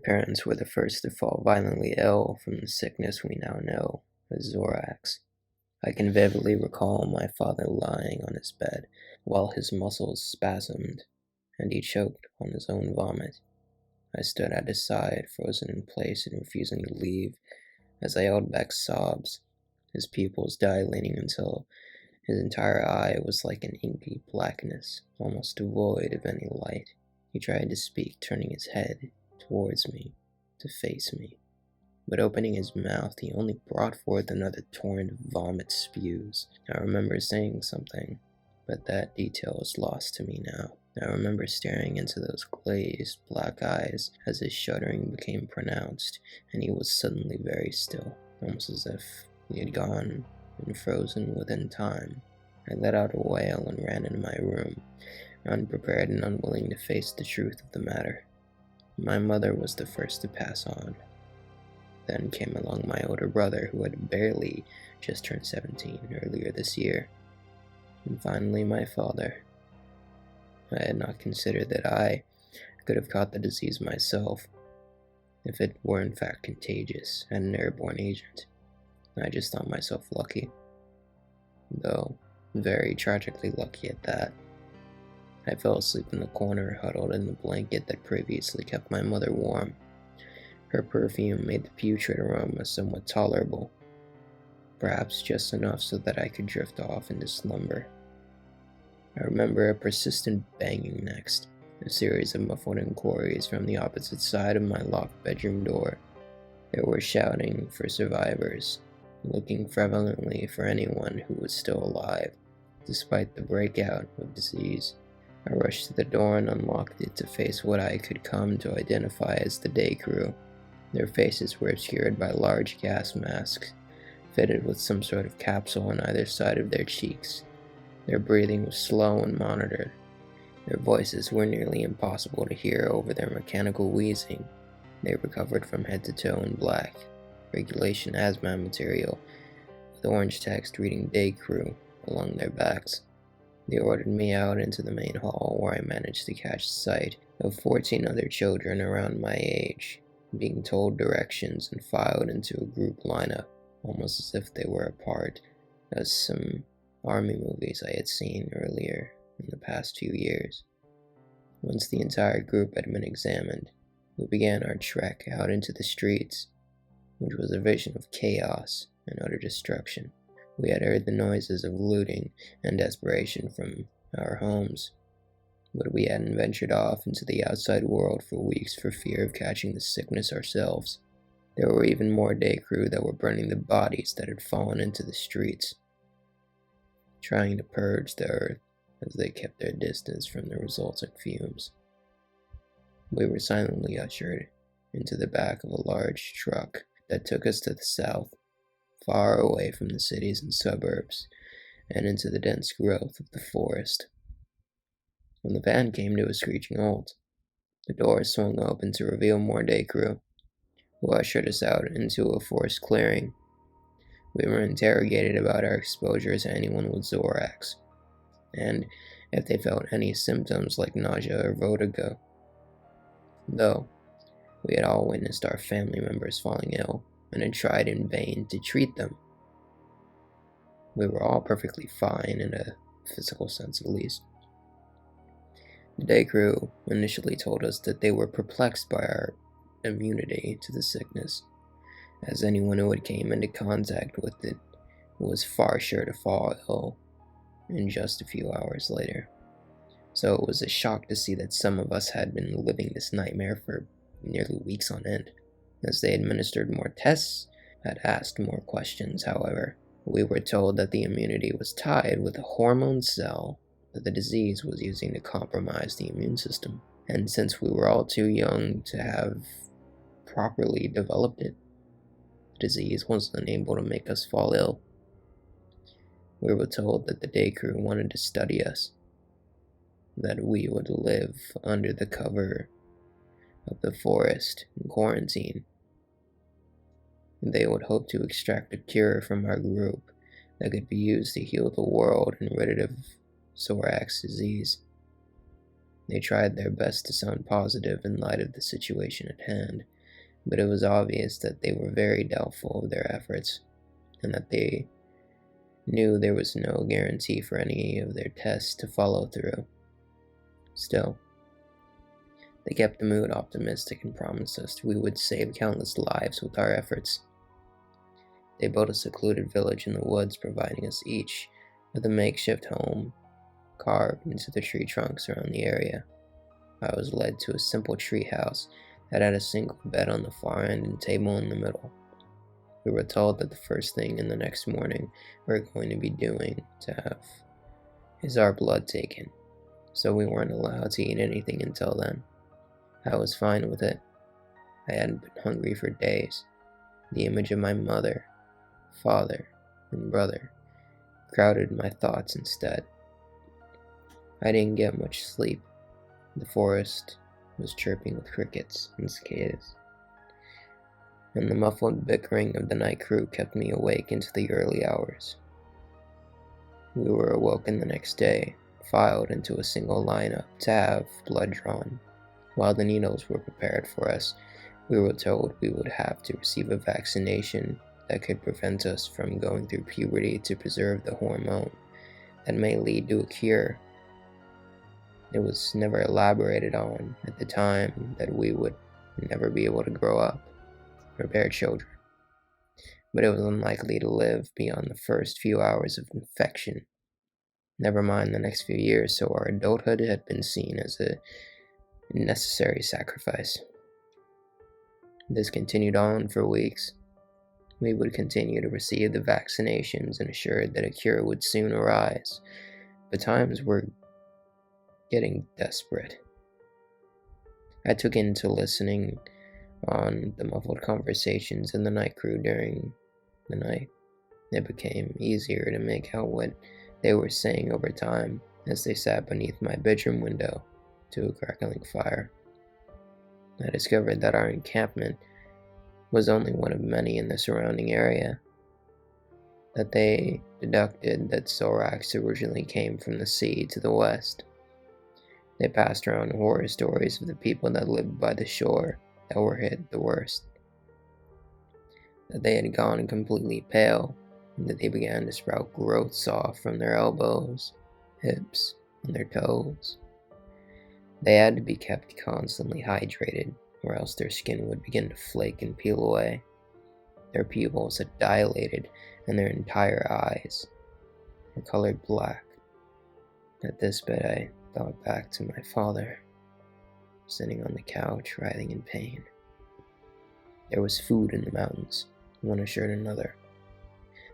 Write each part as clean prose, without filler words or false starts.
parents were the first to fall violently ill from the sickness we now know as XoRaX. I can vividly recall my father lying on his bed while his muscles spasmed and he choked on his own vomit. I stood at his side, frozen in place and refusing to leave as I held back sobs, his pupils dilating until his entire eye was like an inky blackness, almost devoid of any light. He tried to speak, turning his head towards me, to face me. But opening his mouth, he only brought forth another torrent of vomit spews. I remember saying something, but that detail is lost to me now. I remember staring into those glazed black eyes as his shuddering became pronounced, and he was suddenly very still, almost as if he had gone and frozen within time. I let out a wail and ran into my room, unprepared and unwilling to face the truth of the matter. My mother was the first to pass on. Then came along my older brother, who had barely just turned 17 earlier this year. And finally my father. I had not considered that I could have caught the disease myself, if it were in fact contagious and an airborne agent. I just thought myself lucky, though very tragically lucky at that. I fell asleep in the corner, huddled in the blanket that previously kept my mother warm. Her perfume made the putrid aroma somewhat tolerable, perhaps just enough so that I could drift off into slumber. I remember a persistent banging next, a series of muffled inquiries from the opposite side of my locked bedroom door. They were shouting for survivors, looking prevalently for anyone who was still alive, despite the breakout of disease. I rushed to the door and unlocked it to face what I could come to identify as the day crew. Their faces were obscured by large gas masks, fitted with some sort of capsule on either side of their cheeks. Their breathing was slow and monitored. Their voices were nearly impossible to hear over their mechanical wheezing. They were covered from head to toe in black, regulation hazmat material, with orange text reading Day Crew along their backs. They ordered me out into the main hall, where I managed to catch sight of 14 other children around my age, being told directions and filed into a group lineup, almost as if they were a part of some army movies I had seen earlier in the past few years. Once the entire group had been examined, we began our trek out into the streets, which was a vision of chaos and utter destruction. We had heard the noises of looting and desperation from our homes, but we hadn't ventured off into the outside world for weeks for fear of catching the sickness ourselves. There were even more day crew that were burning the bodies that had fallen into the streets, trying to purge the earth as they kept their distance from the resultant fumes. We were silently ushered into the back of a large truck that took us to the south, far away from the cities and suburbs, and into the dense growth of the forest. When the van came to a screeching halt, the doors swung open to reveal more day crew, who ushered us out into a forest clearing. We were interrogated about our exposure to anyone with XoRaX, and if they felt any symptoms like nausea or vertigo. Though we had all witnessed our family members falling ill and had tried in vain to treat them, we were all perfectly fine in a physical sense at least. The day crew initially told us that they were perplexed by our immunity to the sickness, as anyone who had came into contact with it was far sure to fall ill in just a few hours later. So it was a shock to see that some of us had been living this nightmare for nearly weeks on end. As they administered more tests, had asked more questions, however, we were told that the immunity was tied with a hormone cell that the disease was using to compromise the immune system. And since we were all too young to have properly developed it, the disease wasn't able to make us fall ill. We were told that the day crew wanted to study us, that we would live under the cover of the forest in quarantine. They would hope to extract a cure from our group that could be used to heal the world and rid it of XoRaX disease. They tried their best to sound positive in light of the situation at hand, but it was obvious that they were very doubtful of their efforts, and that they knew there was no guarantee for any of their tests to follow through. Still, they kept the mood optimistic and promised us we would save countless lives with our efforts. They built a secluded village in the woods, providing us each with a makeshift home carved into the tree trunks around the area. I was led to a simple tree house that had a single bed on the far end and table in the middle. We were told that the first thing in the next morning we're going to be doing is our blood taken, so we weren't allowed to eat anything until then. I was fine with it. I hadn't been hungry for days. The image of my mother, father, and brother crowded my thoughts instead. I didn't get much sleep. The forest was chirping with crickets and cicadas, and the muffled bickering of the night crew kept me awake into the early hours. We were awoken the next day, filed into a single lineup to have blood drawn. While the needles were prepared for us, we were told we would have to receive a vaccination that could prevent us from going through puberty to preserve the hormone that may lead to a cure. It was never elaborated on at the time that we would never be able to grow up or bear children, but it was unlikely to live beyond the first few hours of infection. Never mind the next few years, so our adulthood had been seen as a necessary sacrifice. This continued on for weeks. We would continue to receive the vaccinations and assured that a cure would soon arise, but times were getting desperate. I took into listening on the muffled conversations in the night crew during the night. It became easier to make out what they were saying over time as they sat beneath my bedroom window to a crackling fire. I discovered that our encampment was only one of many in the surrounding area, that they deducted that XoRaX originally came from the sea to the west. They passed around horror stories of the people that lived by the shore that were hit the worst, that they had gone completely pale, and that they began to sprout growths off from their elbows, hips, and their toes. They had to be kept constantly hydrated, or else their skin would begin to flake and peel away. Their pupils had dilated, and their entire eyes were colored black. At this bit, I thought back to my father, sitting on the couch, writhing in pain. There was food in the mountains, one assured another.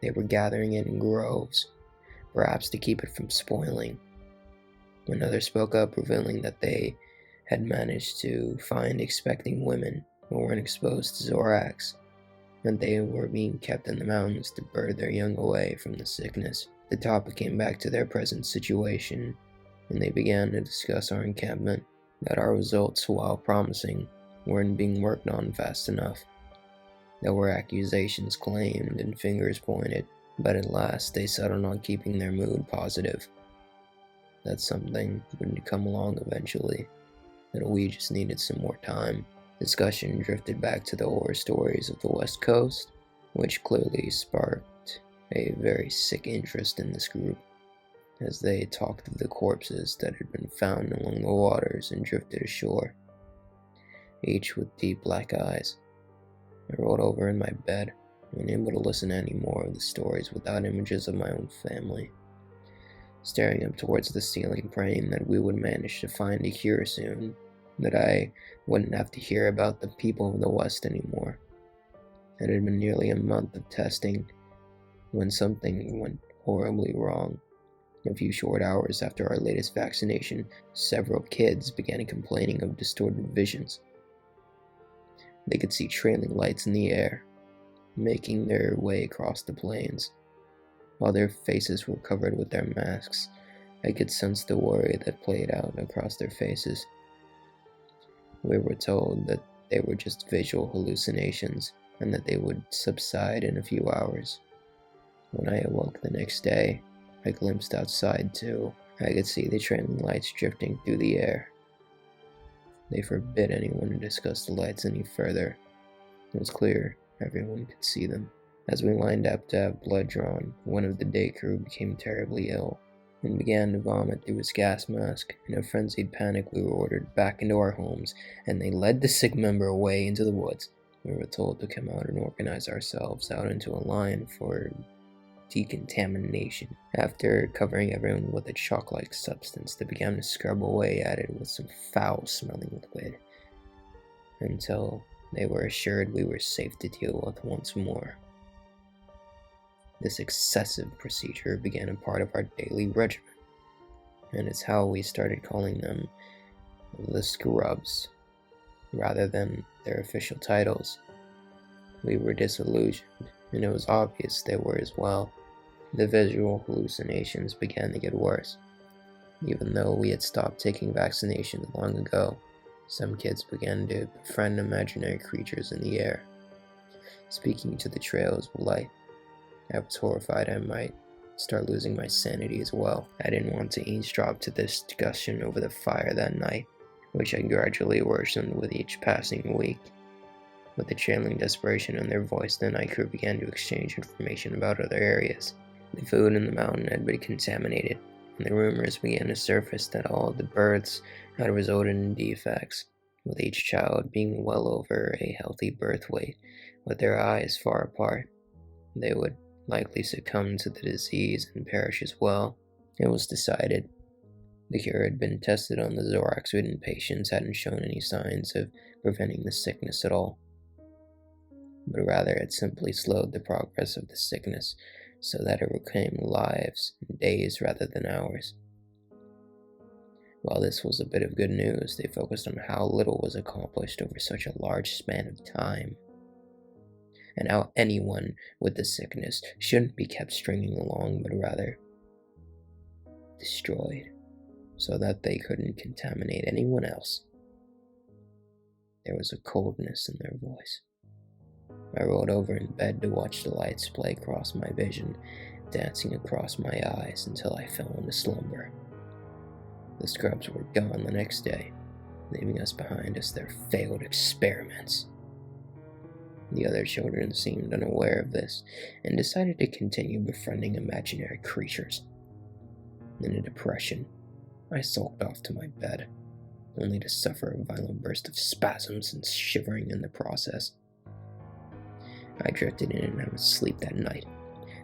They were gathering it in groves, perhaps to keep it from spoiling. Another spoke up, revealing that they had managed to find expecting women who weren't exposed to XoRaX, and they were being kept in the mountains to birth their young away from the sickness. The topic came back to their present situation, and they began to discuss our encampment, that our results, while promising, weren't being worked on fast enough. There were accusations claimed and fingers pointed, but at last they settled on keeping their mood positive. That something would come along eventually, that we just needed some more time. Discussion drifted back to the horror stories of the West Coast, which clearly sparked a very sick interest in this group, as they talked of the corpses that had been found along the waters and drifted ashore, each with deep black eyes. I rolled over in my bed, unable to listen to any more of the stories without images of my own family, staring up towards the ceiling, praying that we would manage to find a cure soon, that I wouldn't have to hear about the people of the West anymore. It had been nearly a month of testing when something went horribly wrong. A few short hours after our latest vaccination, several kids began complaining of distorted visions. They could see trailing lights in the air, making their way across the plains. While their faces were covered with their masks, I could sense the worry that played out across their faces. We were told that they were just visual hallucinations and that they would subside in a few hours. When I awoke the next day, I glimpsed outside too. I could see the trailing lights drifting through the air, They forbid anyone to discuss the lights any further. It was clear everyone could see them. As we lined up to have blood drawn, one of the day crew became terribly ill and began to vomit through his gas mask. In a frenzied panic, we were ordered back into our homes, and they led the sick member away into the woods. We were told to come out and organize ourselves out into a line for decontamination. After covering everyone with a chalk-like substance, they began to scrub away at it with some foul-smelling liquid, until they were assured we were safe to deal with once more. This excessive procedure began a part of our daily regimen, and it's how we started calling them the Scrubs, rather than their official titles. We were disillusioned, and it was obvious they were as well. The visual hallucinations began to get worse. Even though we had stopped taking vaccinations long ago, some kids began to befriend imaginary creatures in the air, speaking to the trails of light. I was horrified I might start losing my sanity as well. I didn't want to eavesdrop to this discussion over the fire that night, which had gradually worsened with each passing week. With the trailing desperation in their voice, the night crew began to exchange information about other areas. The food in the mountain had been contaminated, and the rumors began to surface that all of the births had resulted in defects, with each child being well over a healthy birth weight, with their eyes far apart. They would likely succumb to the disease and perish as well. It was decided. The cure had been tested on the XoRaX-ridden patients, hadn't shown any signs of preventing the sickness at all, but rather it simply slowed the progress of the sickness so that it reclaimed lives in days rather than hours. While this was a bit of good news, they focused on how little was accomplished over such a large span of time, and how anyone with the sickness shouldn't be kept stringing along, but rather destroyed, so that they couldn't contaminate anyone else. There was a coldness in their voice. I rolled over in bed to watch the lights play across my vision, dancing across my eyes until I fell into slumber. The Scrubs were gone the next day, leaving us behind as their failed experiments. The other children seemed unaware of this, and decided to continue befriending imaginary creatures. In a depression, I sulked off to my bed, only to suffer a violent burst of spasms and shivering in the process. I drifted in and out of sleep that night,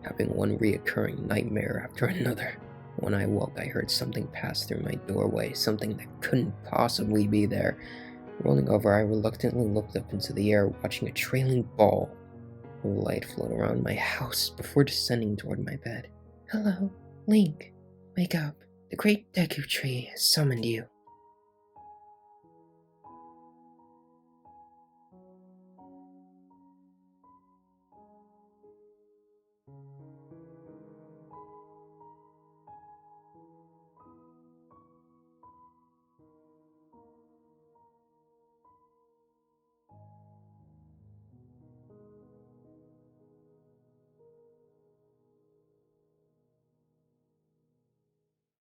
having one reoccurring nightmare after another. When I woke, I heard something pass through my doorway, something that couldn't possibly be there. Rolling over, I reluctantly looked up into the air, watching a trailing ball of light float around my house before descending toward my bed. Hello, Link. Wake up. The great Deku Tree has summoned you.